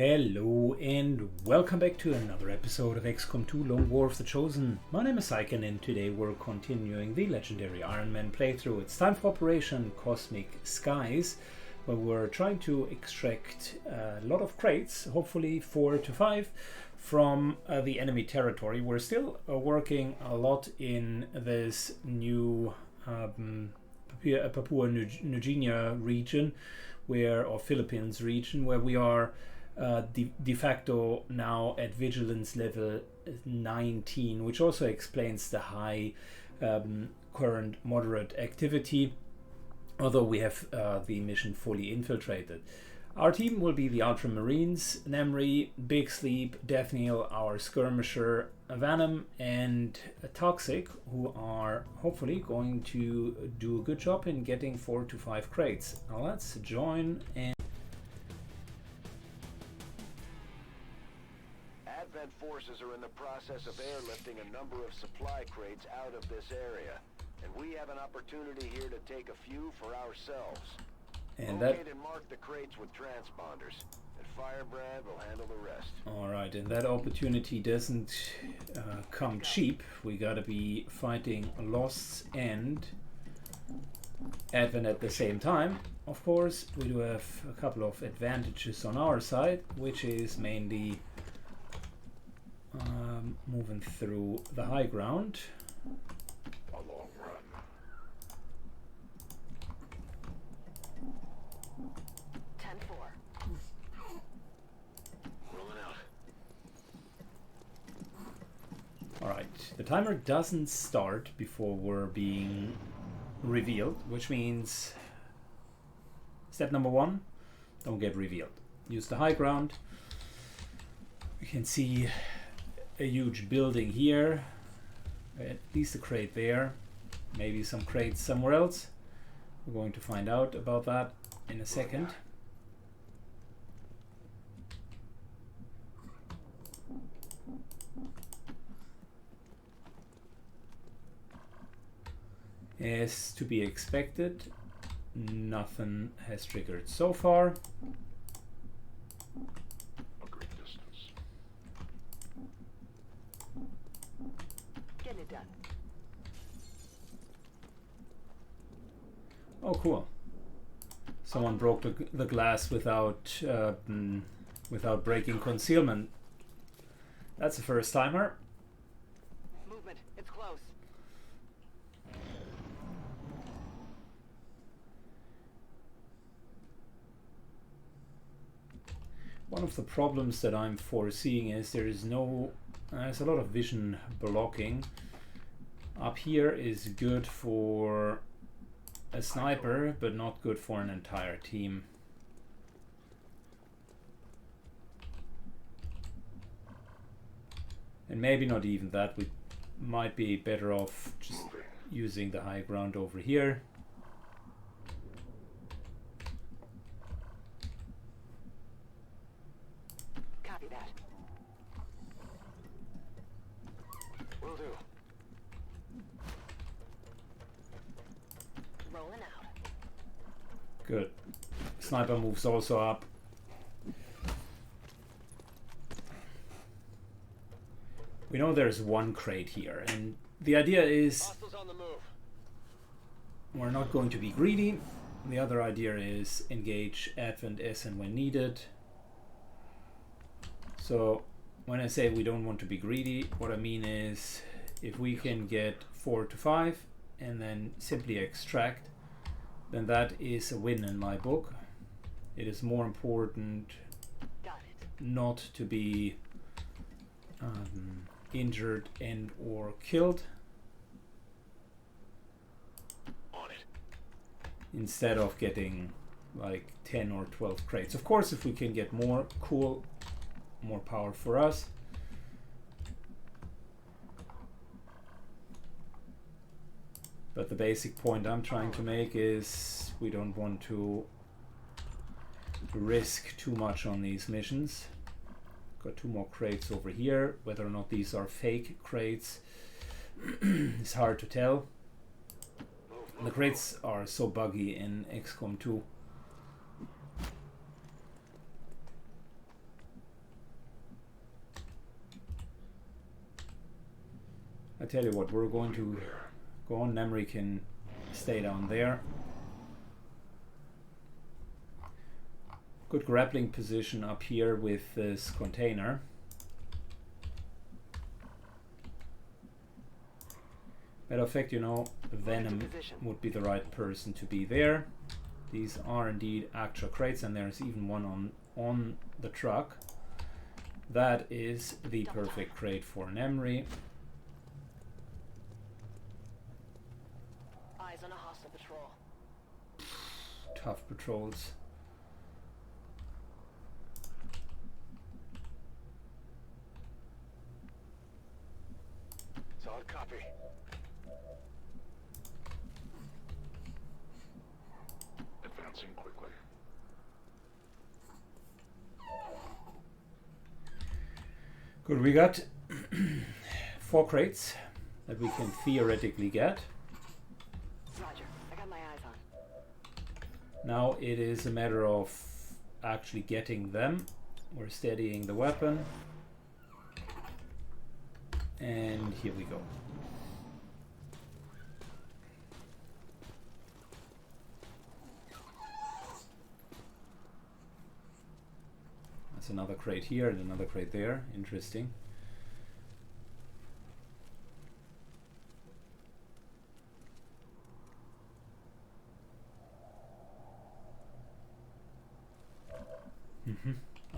Hello and welcome back to another episode of Xcom 2 Lone War of the Chosen. My name is Syken and today we're continuing the legendary Ironman playthrough. It's time for Operation Cosmic Skies, where we're trying to extract a lot of crates, hopefully 4 to 5, from the enemy territory. We're still working a lot in this new Papua New Guinea region, or Philippines region, where we are de facto now at vigilance level 19, which also explains the high current moderate activity, although we have the mission fully infiltrated. Our team will be the Ultramarines, Nemri, Big Sleep, Daphneil, our skirmisher Venom, and Toxic, who are hopefully going to do a good job in getting 4 to 5 crates. Now let's join and Advent forces are in the process of airlifting a number of supply crates out of this area, and we have an opportunity here to take a few for ourselves. and Locate and mark the crates with transponders, and Firebrand will handle the rest. Alright, and that opportunity doesn't come cheap. We gotta be fighting Losts and Advent at the same time. Of course, we do have a couple of advantages on our side, which is mainly moving through the high ground. A long run. 10-4. Rolling out. Alright, the timer doesn't start before we're being revealed, which means step number 1, don't get revealed. Use the high ground. You can see a huge building here, at least a crate there, maybe some crates somewhere else. We're going to find out about that in a second. As to be expected, nothing has triggered so far. A great distance. Get it done. Oh, cool. Someone broke the glass without breaking concealment. That's a first timer. Movement. It's close. One of the problems that I'm foreseeing is there's a lot of vision blocking. Up here is good for a sniper, but not good for an entire team. And maybe not even that. We might be better off just using the high ground over here. Copy that. Will do. Rolling out. Good. Sniper moves also up. We know there's one crate here, and the idea is Hostiles on the move. we're not going to be greedy. The other idea is engage Advent as and when needed. So when I say we don't want to be greedy, what I mean is if we can get 4 to 5 and then simply extract, then that is a win in my book. It is more important Got it. not to be injured and or killed On it. instead of getting like 10 or 12 crates. Of course, if we can get more, cool, more power for us. But the basic point I'm trying to make is we don't want to risk too much on these missions. Got 2 more crates over here. Whether or not these are fake crates is hard to tell. The crates are so buggy in Xcom 2. I tell you what, we're going to go on. Nemri can stay down there. Good grappling position up here with this container. Matter of fact, you know, Venom would be the right person to be there. These are indeed actual crates, and there's even one on the truck. That is the perfect crate for Nemri. Eyes on a hostile patrol. Tough patrols. Solid copy. Advancing quickly. Good, we got 4 crates that we can theoretically get. Roger. I got my eyes on. Now it is a matter of actually getting them. We're steadying the weapon. And here we go. That's another crate here and another crate there. Interesting.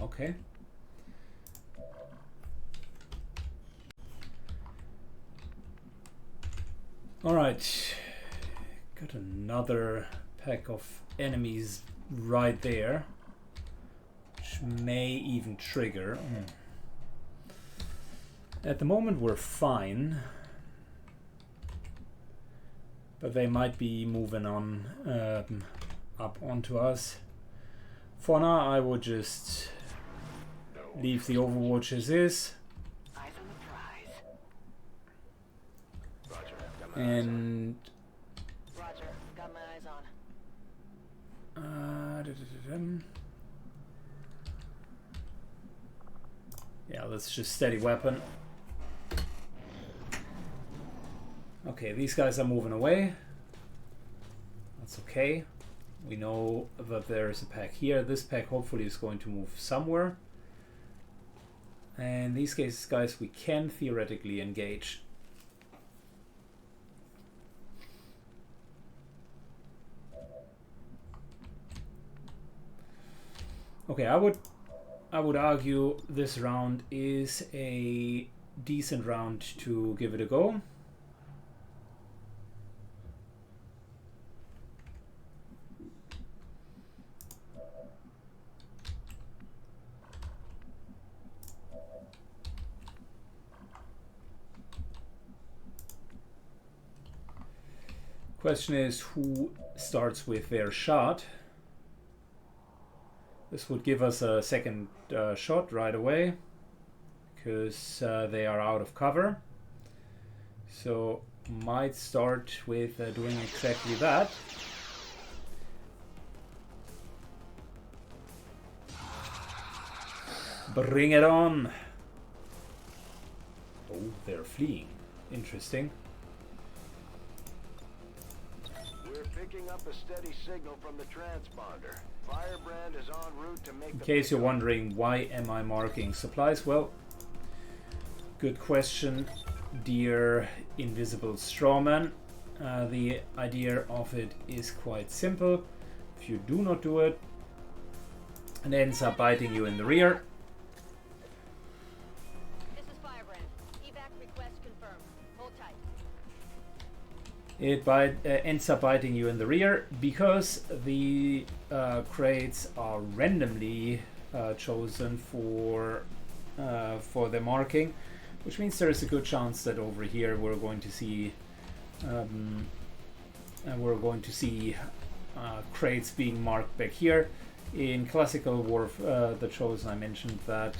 Okay. All right. Got another pack of enemies right there, which may even trigger. At the moment we're fine, but they might be moving on up onto us. For now, I would just leave the Overwatch as is. Eyes on the prize. Roger. Got my eyes on. And Roger. Got my eyes on. Yeah, let's just steady weapon. Okay, these guys are moving away. That's okay. We know that there is a pack here. This pack hopefully is going to move somewhere. And these guys we can theoretically engage. Okay, I would argue this round is a decent round to give it a go. Question is who starts with their shot. This would give us a second shot right away because they are out of cover. So might start with doing exactly that. Bring it on. Oh, they're fleeing. Interesting. Picking up a steady signal from the transponder. Firebrand is en route to make In case you're wondering why am I marking supplies, well, good question, dear invisible strawman. The idea of it is quite simple. If you do not do it, it ends up biting you in the rear. This is Firebrand. Evac request confirmed. Hold tight. It ends up biting you in the rear because the crates are randomly chosen for the marking, which means there is a good chance that over here we're going to see crates being marked back here. In classical War of the Chosen, I mentioned that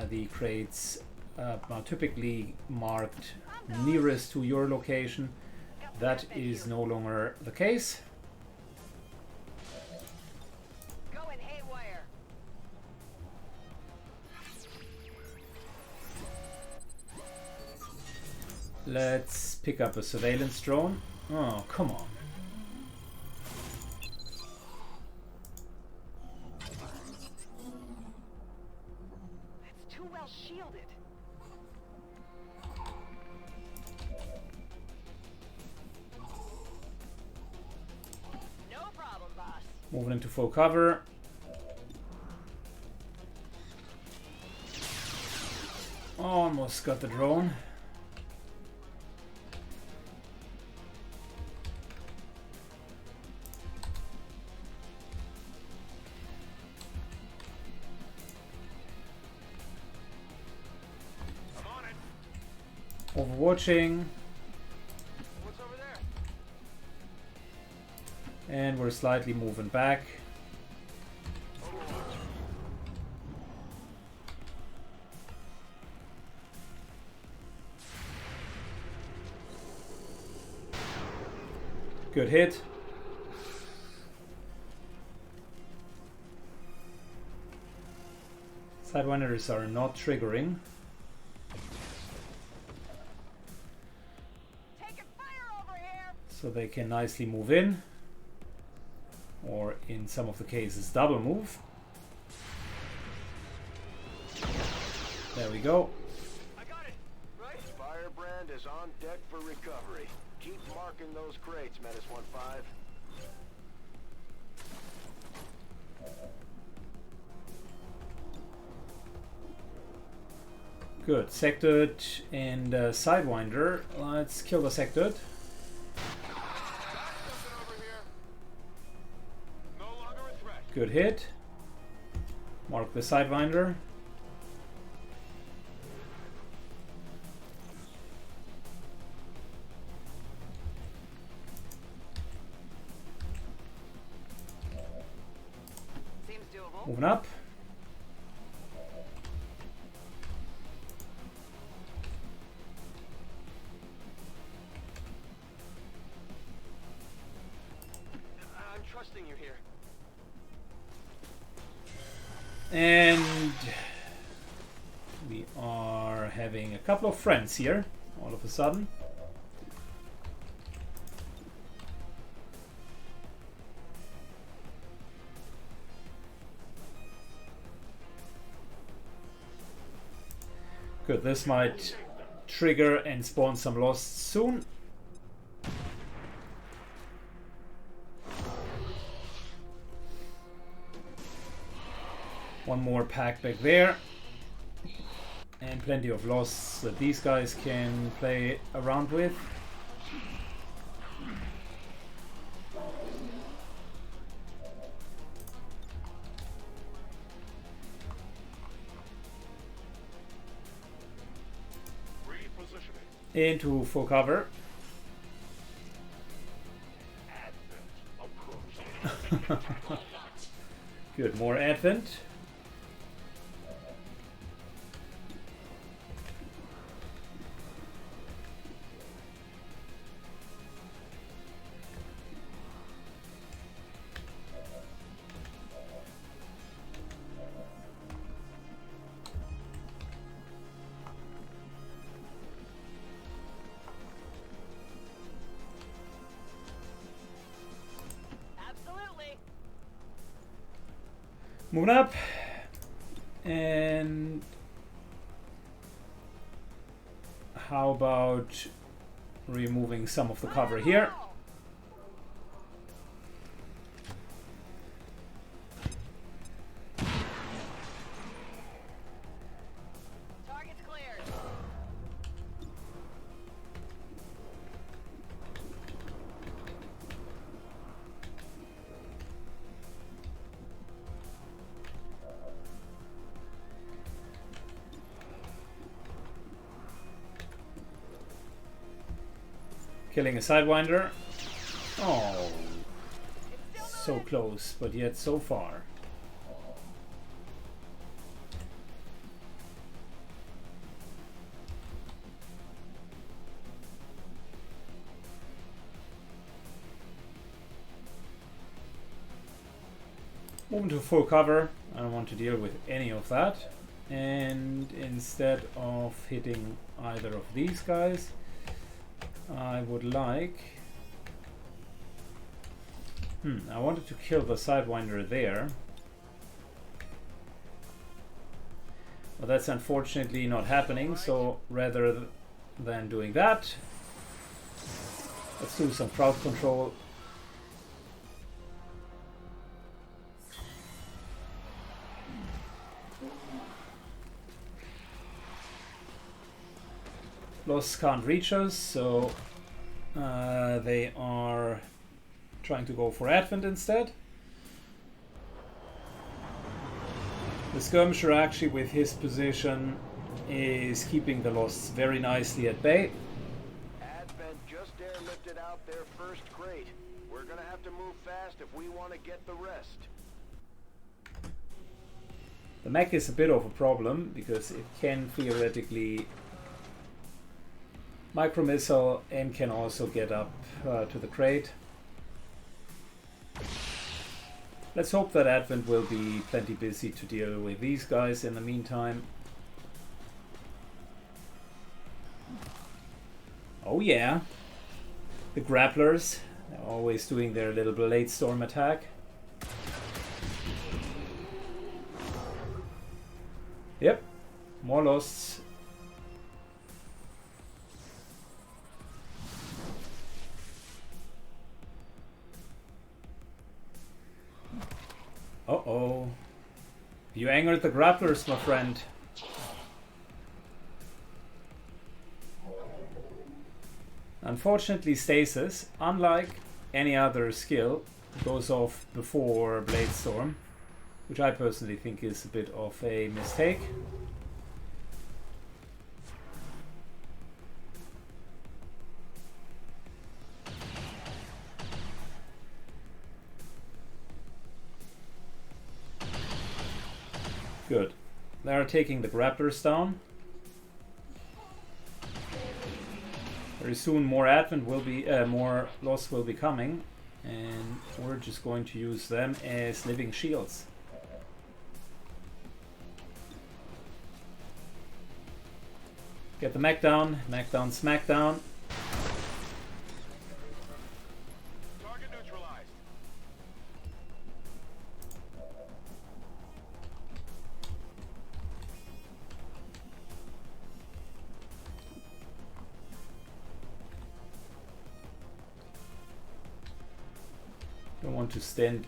the crates are typically marked nearest to your location. That is no longer the case. Going haywire. Let's pick up a surveillance drone. Oh, come on. It's too well shielded. No problem, boss. Moving into full cover. Almost got the drone. Overwatching. What's over there? And we're slightly moving back. Good hit. Sidewinders are not triggering. Taking fire over here. So they can nicely move in. Or in some of the cases, double move. There we go. I got it. Right? Firebrand is on deck for recovery. Keep marking those crates, Menace 1-5. Good. Sectored and Sidewinder. Let's kill the Sectored. No longer a threat. Good hit. Mark the Sidewinder. Seems doable. Moving up. I'm trusting you here. And we are having a couple of friends here all of a sudden. Good, this might trigger and spawn some lost soon. One more pack back there. And plenty of loss that these guys can play around with. Into full cover. Good, more Advent. Absolutely. Moving up. And how about removing some of the cover here? Target's cleared. Killing a Sidewinder. Oh, so close, but yet so far. Moving to full cover. I don't want to deal with any of that. And instead of hitting either of these guys, I would like... I wanted to kill the Sidewinder there. But that's unfortunately not happening, so rather than doing that, let's do some crowd control. Loss can't reach us, so they are trying to go for Advent instead. The skirmisher actually with his position is keeping the Losts very nicely at bay. Advent just airlifted out their first crate. We're gonna have to move fast if we want to get the rest. The mech is a bit of a problem because it can theoretically micro-missile and can also get up to the crate. Let's hope that Advent will be plenty busy to deal with these guys in the meantime. Oh yeah, the grapplers, they're always doing their little blade storm attack. Yep, more Losts. Uh-oh. You angered the grapplers, my friend. Unfortunately, Stasis, unlike any other skill, goes off before Blade Storm, which I personally think is a bit of a mistake. Good. They are taking the grapplers down. Very soon more Advent will be, more Lost will be coming, and we're just going to use them as living shields. Get the mech down, smack down. Target neutralized. Don't want to stand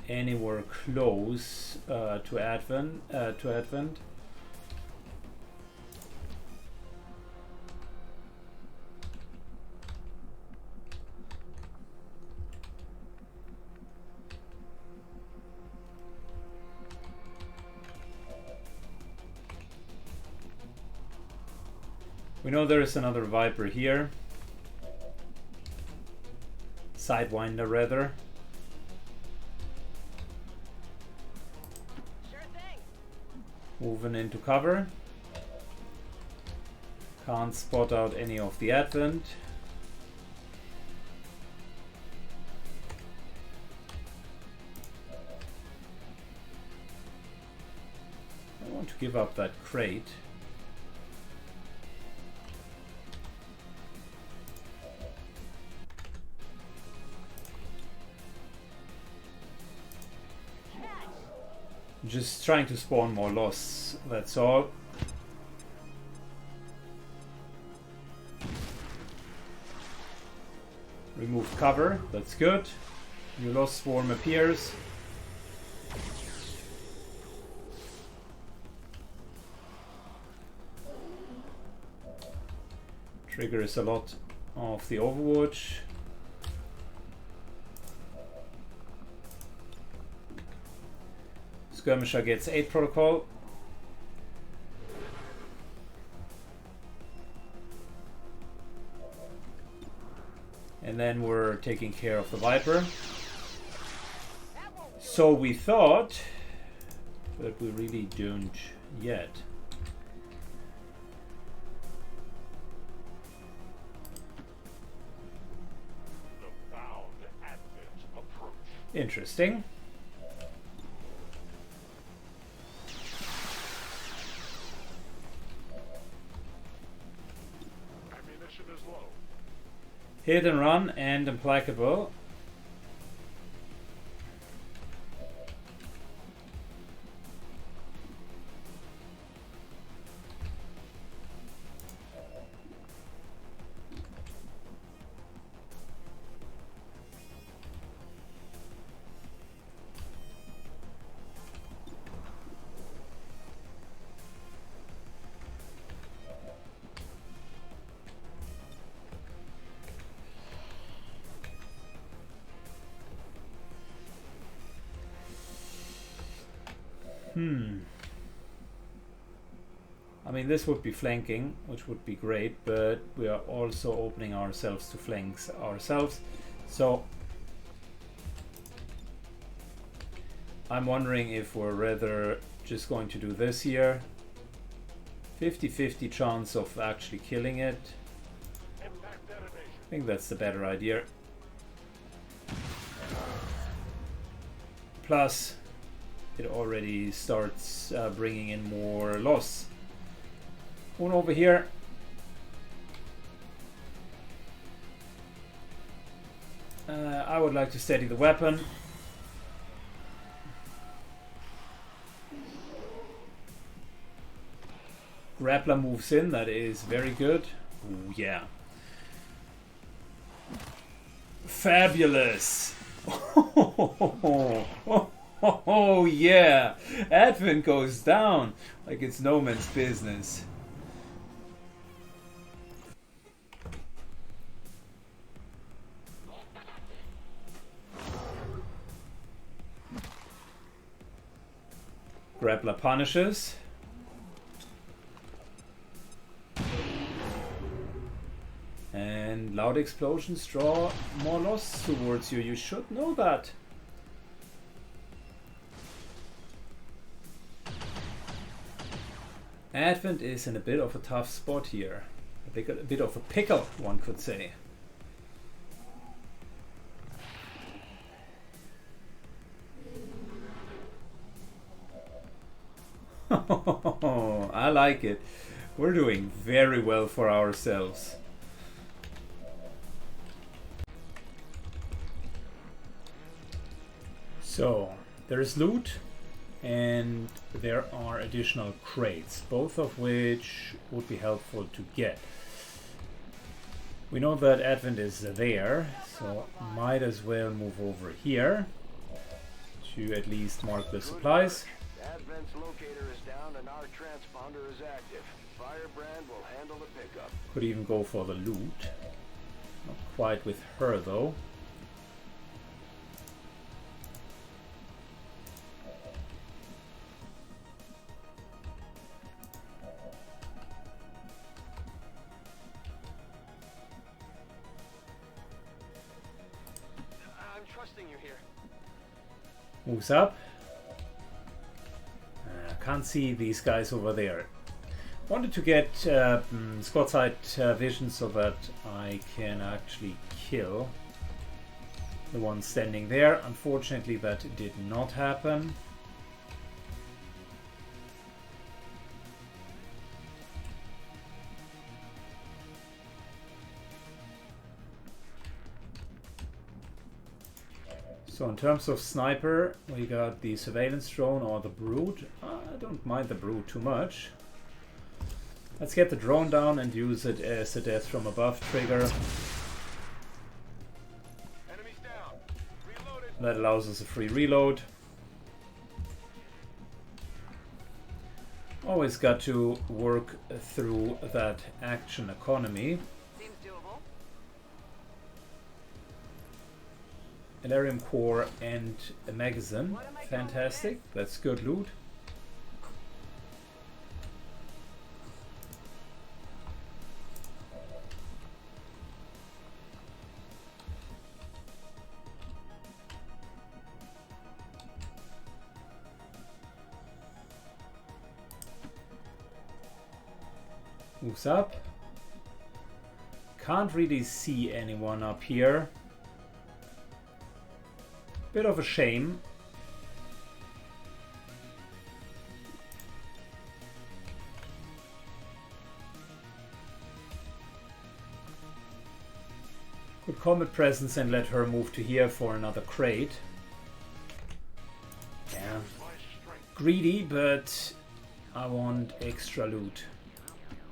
anywhere close to Advent. We know there is another Viper here. Sidewinder rather. Sure thing. Moving into cover. Can't spot out any of the Advent. I want to give up that crate. Just trying to spawn more Losts, that's all. Remove cover, that's good. New Lost swarm appears. Triggers a lot of the Overwatch. Skirmisher gets 8 protocol. And then we're taking care of the Viper. So we thought, but we really don't yet. The bound Advent approach. Interesting. Ammunition is low. Hit and run and implacable. I mean, this would be flanking, which would be great, but we are also opening ourselves to flanks ourselves. So I'm wondering if we're rather just going to do this here. 50-50 chance of actually killing it. I think that's the better idea. Plus, it already starts bringing in more loss. One over here. I would like to steady the weapon. Grappler moves in, that is very good. Ooh, yeah. Fabulous! Oh yeah! Advent goes down like it's no man's business. Grappler punishes. And loud explosions draw more loss towards you. You should know that. Advent is in a bit of a tough spot here. A bit of a pickle, one could say. I like it. We're doing very well for ourselves. So, there is loot and there are additional crates, both of which would be helpful to get. We know that Advent is there, so might as well move over here to at least mark the supplies. Advent's locator is down and our transponder is active. Firebrand will handle the pickup. Could even go for the loot. Not quite with her though. I'm trusting you here. Moves up. Can't see these guys over there. Wanted to get squad side vision so that I can actually kill the one standing there. Unfortunately, that did not happen. So in terms of sniper, we got the surveillance drone or the brood. I don't mind the brood too much. Let's get the drone down and use it as a death from above trigger. Enemies down. Reloaded. That allows us a free reload. Always got to work through that action economy. Seems doable. Elarium core and a magazine. Fantastic. That's good loot. Moves up. Can't really see anyone up here. Bit of a shame. Good combat presence and let her move to here for another crate. Yeah. Greedy, but I want extra loot.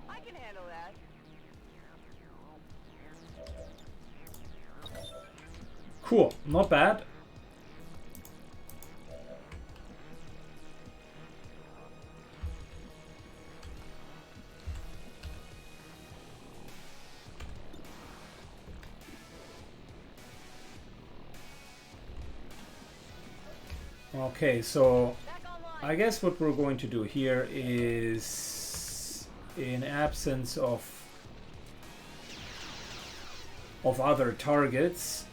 I can handle that. Cool, not bad. Okay, so I guess what we're going to do here is, in absence of other targets,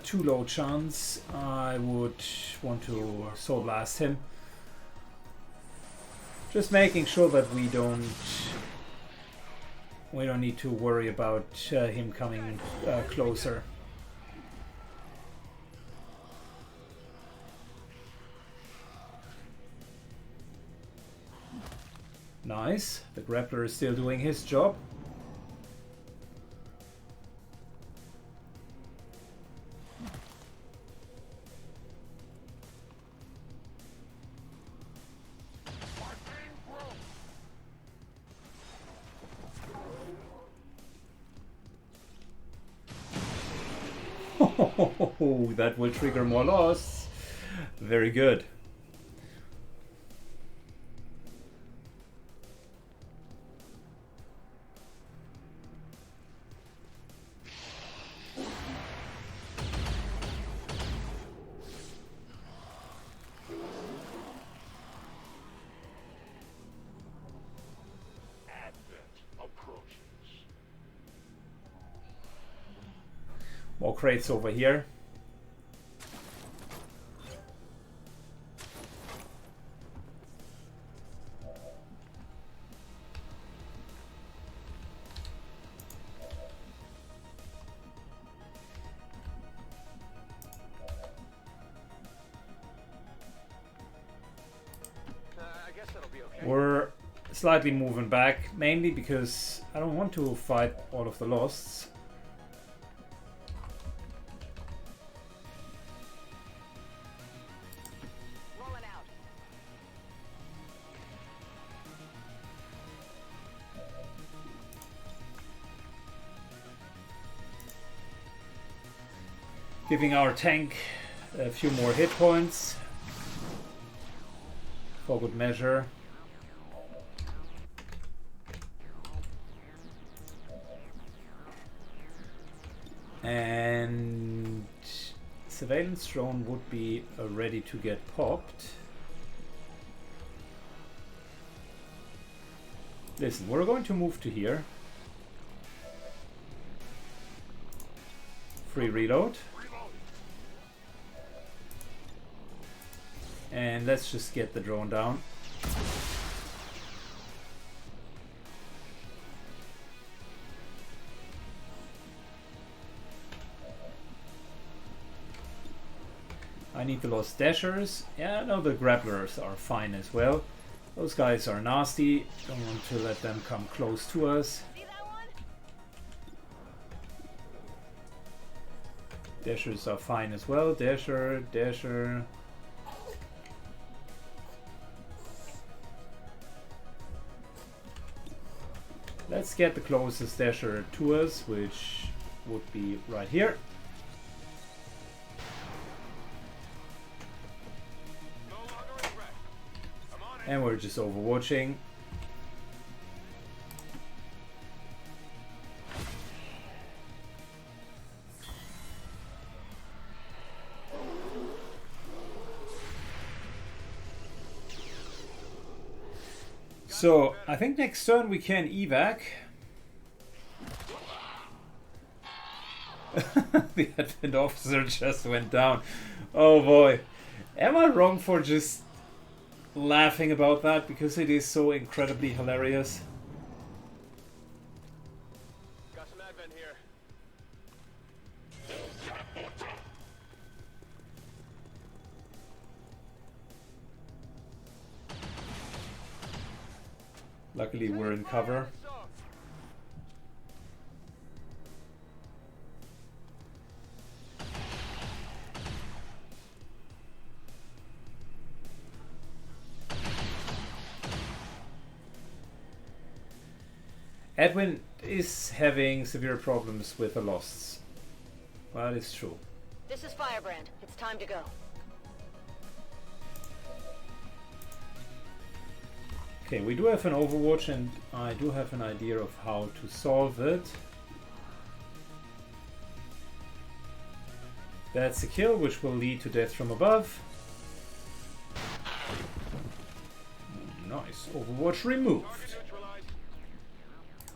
too low chance, I would want to soul blast him. Just making sure that we don't need to worry about him coming closer. Nice. The grappler is still doing his job. Oh, that will trigger more loss. Very good. More crates over here. I guess that'll be okay. We're slightly moving back, mainly because I don't want to fight all of the losts. Rolling out. Giving our tank a few more hit points for good measure. And surveillance drone would be ready to get popped. Listen, we're going to move to here. Free reload. And let's just get the drone down. I need the lost dashers. Yeah, no, the grapplers are fine as well. Those guys are nasty. Don't want to let them come close to us. See that one? Dashers are fine as well. Dasher, dasher. Let's get the closest dasher to us, which would be right here. And we're just overwatching. So, I think next turn we can evac. The advent officer just went down. Oh boy. Am I wrong for just laughing about that? Because it is so incredibly hilarious. Got some advent here. Luckily we're in cover. Edwin is having severe problems with the losts. Well, it's true. This is Firebrand. It's time to go. Okay, we do have an Overwatch and I do have an idea of how to solve it. That's a kill, which will lead to death from above. Nice. Overwatch removed.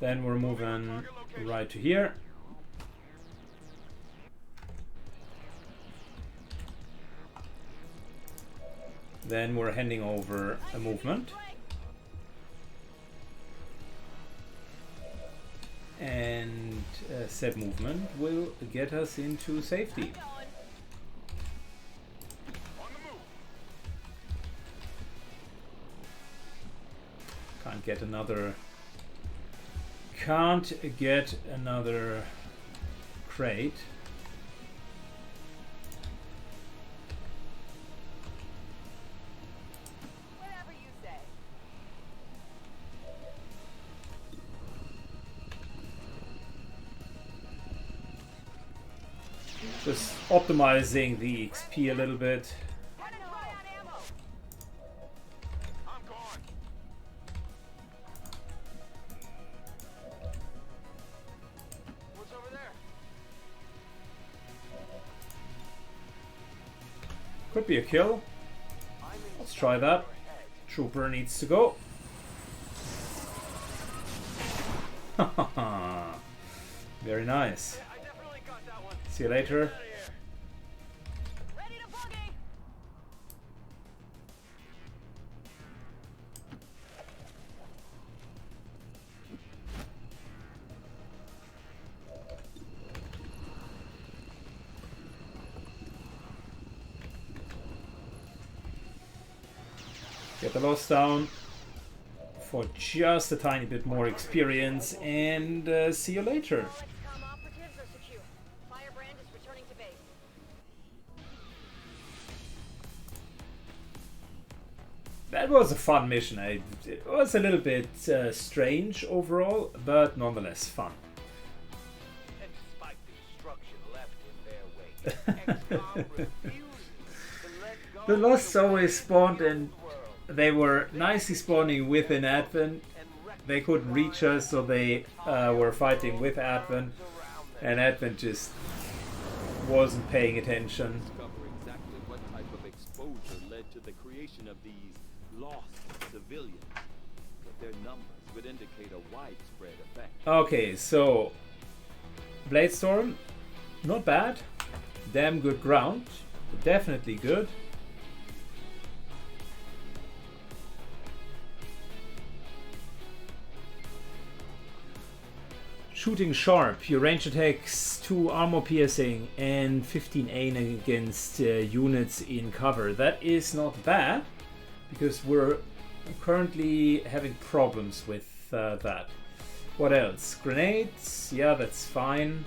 Then we're moving right to here. Then we're handing over a movement. And said movement will get us into safety. Can't get another crate. Whatever you say. Just optimizing the XP a little bit. Could be a kill. Let's try that. Trooper needs to go. Very nice. See you later. Ready to boogie. Get the loss down for just a tiny bit more experience and see you later. All Xcom operatives are secure. Firebrand is returning to base. That was a fun mission. It was a little bit strange overall, but nonetheless fun. And despite the destruction left in their wake, Xcom refuses to let go The losts of always spawned and world. they were nicely spawning within Advent. They couldn't reach us, so they were fighting with Advent, and Advent just wasn't paying attention. Discover exactly what type of exposure led to the creation of these lost civilians, but their numbers would indicate a widespread effect. Okay, so Bladestorm, not bad. Damn good ground, definitely good. Shooting sharp, your range attacks 2 armor piercing and 15 aim against units in cover. That is not bad, because we're currently having problems with that. What else? Grenades, yeah, that's fine.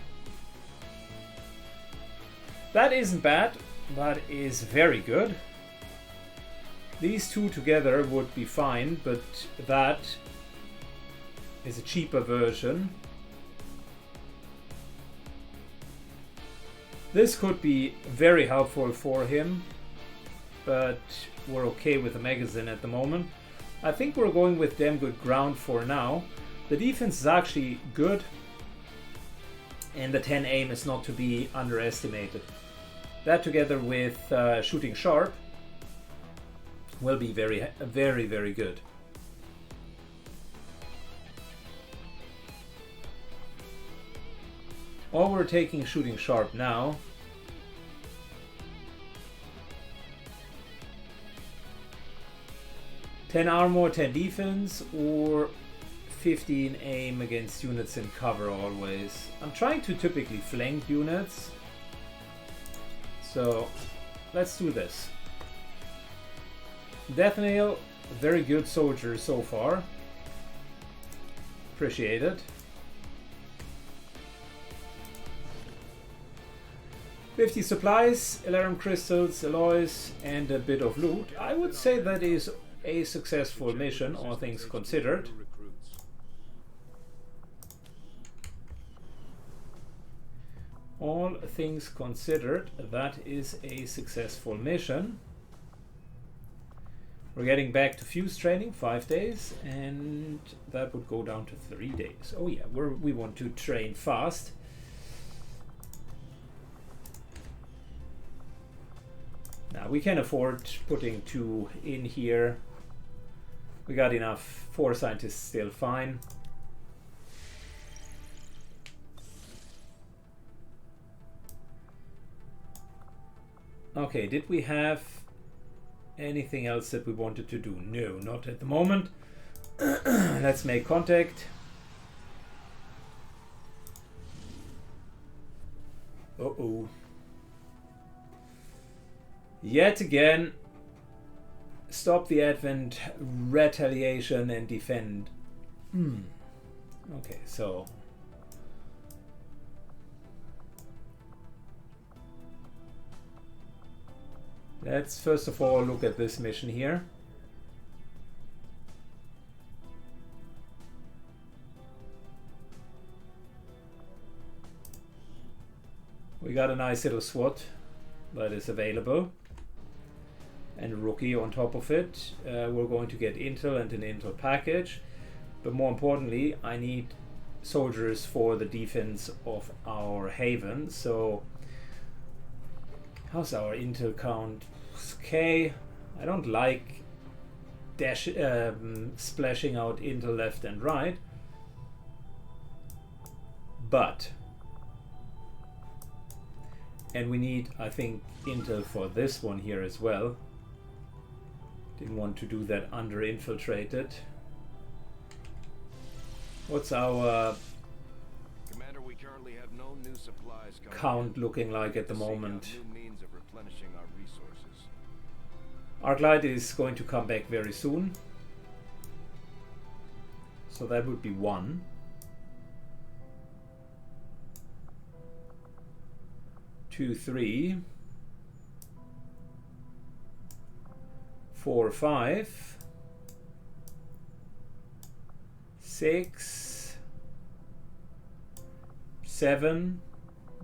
That isn't bad, that is very good. These two together would be fine, but that is a cheaper version. This could be very helpful for him, but we're okay with the magazine at the moment. I think we're going with damn good ground for now. The defense is actually good, and the 10 aim is not to be underestimated. That together with shooting sharp will be very, very, very good. Or we're taking shooting sharp now. "10 armor, 10 defense, or 15 aim against units in cover always." I'm trying to typically flank units, so let's do this. Death Nail, very good soldier so far. Appreciate it. 50 supplies, 11 crystals, alloys, and a bit of loot. I would say that is a successful mission, all things considered. All things considered, that is a successful mission. We're getting back to fuse training, 5 days, and that would go down to 3 days. Oh yeah, we want to train fast. Now we can afford putting 2 in here. We got enough. 4 scientists still fine. Okay, did we have anything else that we wanted to do? No, not at the moment. Let's make contact. Uh-oh. Yet again, stop the advent, retaliation, and defend. Okay, so let's first of all look at this mission here. We got a nice little SWAT that is available. And a rookie on top of it. We're going to get intel and an intel package, but more importantly I need soldiers for the defense of our haven. So how's our intel count? Okay, I don't like splashing out intel left and right, but and we need, I think, intel for this one here as well. Didn't want to do that under infiltrated. What's our Commander, we currently have no new supplies coming count in. looking like at the moment? New means of replenishing our resources. Arclight is going to come back very soon. So that would be 1. 2, 3. 4, 5, 6, 7.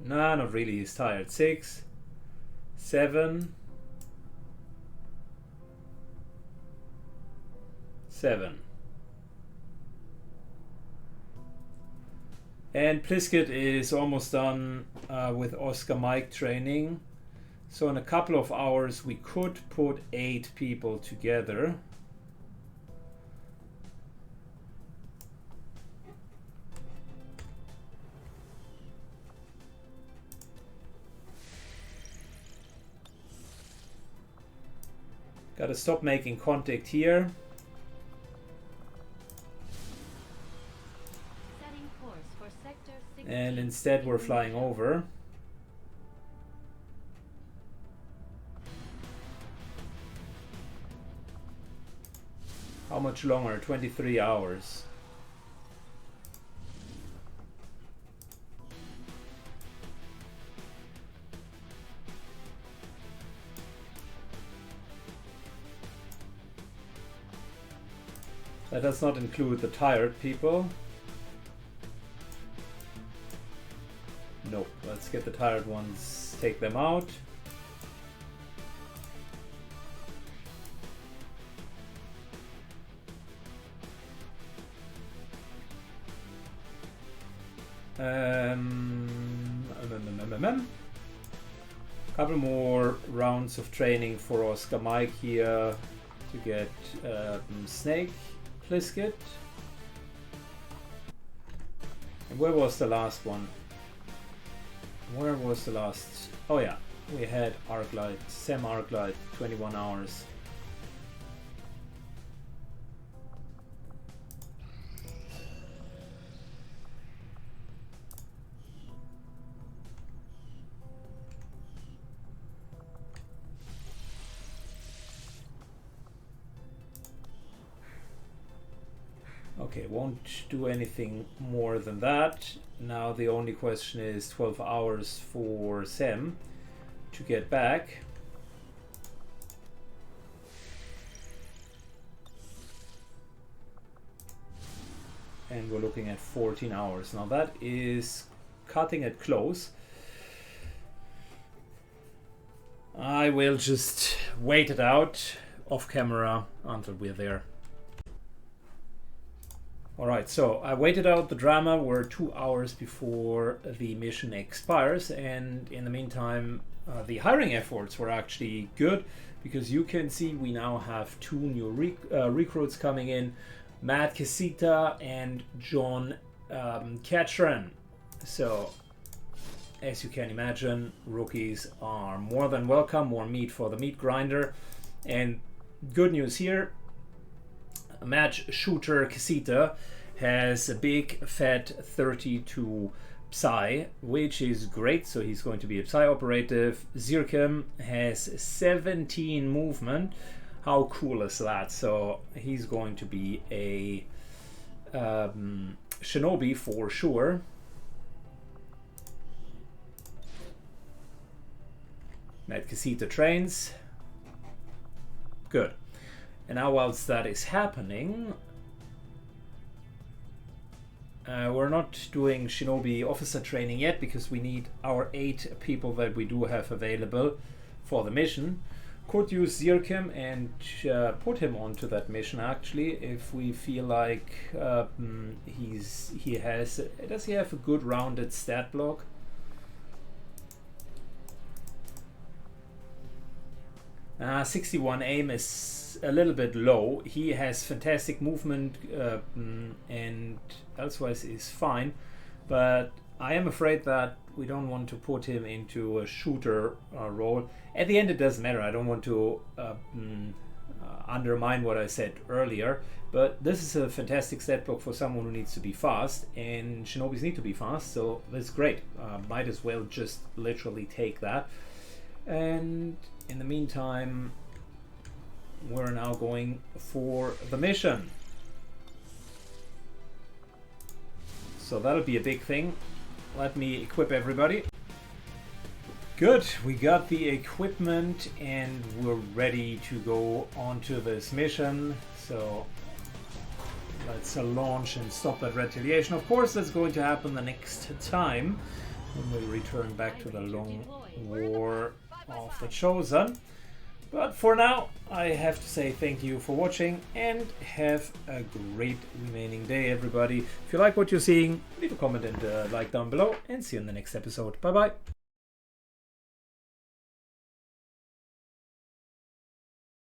No, not really, he's tired. 6, 7, 7. And Pliskett is almost done with Oscar Mike training. So in a couple of hours we could put 8 people together. Gotta stop making contact here. Setting course for sector 16. And instead we're flying over. How much longer? 23 hours. That does not include the tired people. Nope. Let's get the tired ones, take them out. Couple more rounds of training for Oscar Mike here to get Snake Pliskett. And where was the last one? Where was the last? Oh yeah, we had Arclight, Sam Arclight, 21 hours. Okay, won't do anything more than that. Now the only question is 12 hours for Sam to get back. And we're looking at 14 hours. Now that is cutting it close. I will just wait it out off camera until we're there. Alright, so I waited out the drama. We're 2 hours before the mission expires, and in the meantime the hiring efforts were actually good, because you can see we now have 2 new recruits coming in, Matt Casita and John Catron. So as you can imagine, rookies are more than welcome, more meat for the meat grinder. And good news here, match shooter Casita has a big fat 32 psi, which is great, so he's going to be a psi operative. Syken has 17 movement. How cool is that? So he's going to be a shinobi for sure. Matt Casita trains. Good. And now whilst that is happening, we're not doing shinobi officer training yet, because we need our 8 people that we do have available for the mission. Could use Syken and put him onto that mission actually, if we feel like does he have a good rounded stat block? Uh, 61 aim is a little bit low. He has fantastic movement and elsewise is fine, but I am afraid that we don't want to put him into a shooter role. At the end it doesn't matter. I don't want to undermine what I said earlier, but this is a fantastic stat block for someone who needs to be fast, and shinobis need to be fast, so that's great. Might as well just literally take that. And in the meantime, we're now going for the mission. So that'll be a big thing. Let me equip everybody. Good, we got the equipment and we're ready to go onto this mission. So let's launch and stop that retaliation. Of course, that's going to happen the next time when we return back to the long war of the Chosen. But for now, I have to say thank you for watching and have a great remaining day, everybody. If you like what you're seeing, leave a comment and a like down below, and see you in the next episode. Bye bye.